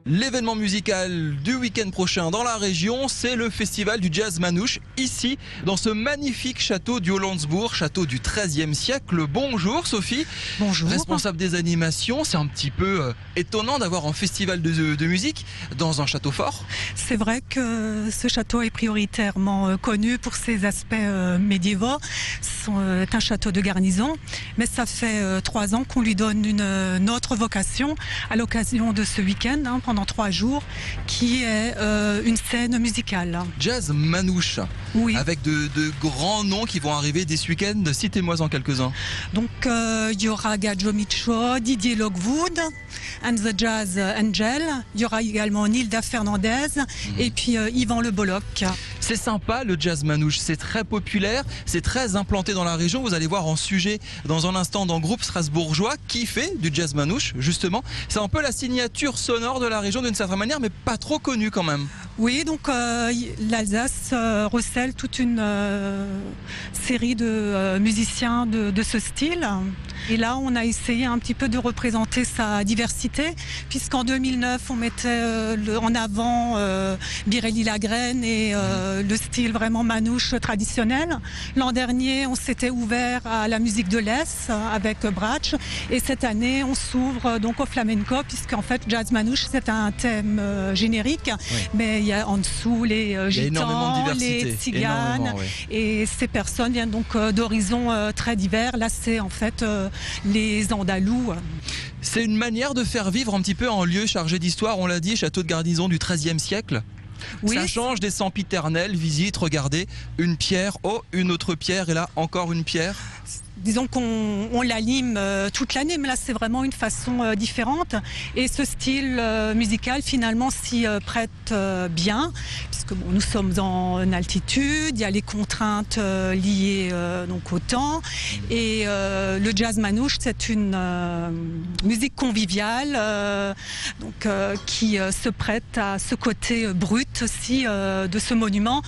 L'événement musical du week-end prochain dans la région, c'est le festival du jazz manouche, ici, dans ce magnifique château du Hollandsbourg, château du XIIIe siècle. Bonjour Sophie. Bonjour. Responsable des animations, c'est un petit peu étonnant d'avoir un festival de musique dans un château fort. C'est vrai que ce château est prioritairement connu pour ses aspects médiévaux. C'est un château de garnison, mais ça fait 3 ans qu'on lui donne une autre vocation à l'occasion de ce week-end, pendant 3 jours, qui est une scène musicale. Jazz manouche, oui. Avec de grands noms qui vont arriver dès ce week-end. Citez-moi en quelques-uns. Donc il y aura Gadjo Micho, Didier Lockwood, and the Jazz Angel. Il y aura également Nilda Fernandez et puis Yvan Le Bolloc. C'est sympa le jazz manouche, c'est très populaire, c'est très implanté dans la région. Vous allez voir en sujet dans un instant dans le groupe strasbourgeois qui fait du jazz manouche justement. C'est un peu la signature sonore de la région d'une certaine manière, mais pas trop connue quand même. Oui, donc l'Alsace recèle toute une série de musiciens de ce style. Et là, on a essayé un petit peu de représenter sa diversité, puisqu'en 2009, on mettait en avant Birelli Lagrène et le style vraiment manouche traditionnel. L'an dernier, on s'était ouvert à la musique de l'Est avec Bratsch. Et cette année, on s'ouvre donc au flamenco, puisqu'en fait, jazz manouche, c'est un thème générique. Oui. Mais il y a en dessous les gitans, les tziganes. Oui. Et ces personnes viennent donc d'horizons très divers. Là, c'est en fait les Andalous. C'est une manière de faire vivre un petit peu en lieu chargé d'histoire, on l'a dit, château de garnison du XIIIe siècle. Oui. Ça change des sempiternels, visite, regardez, une pierre, oh, une autre pierre, et là, encore une pierre. Disons qu'on l'anime toute l'année, mais là c'est vraiment une façon différente. Et ce style musical finalement s'y prête bien, puisque nous sommes en altitude, il y a les contraintes liées donc au temps. Et le jazz manouche, c'est une musique conviviale qui se prête à ce côté brut aussi de ce monument.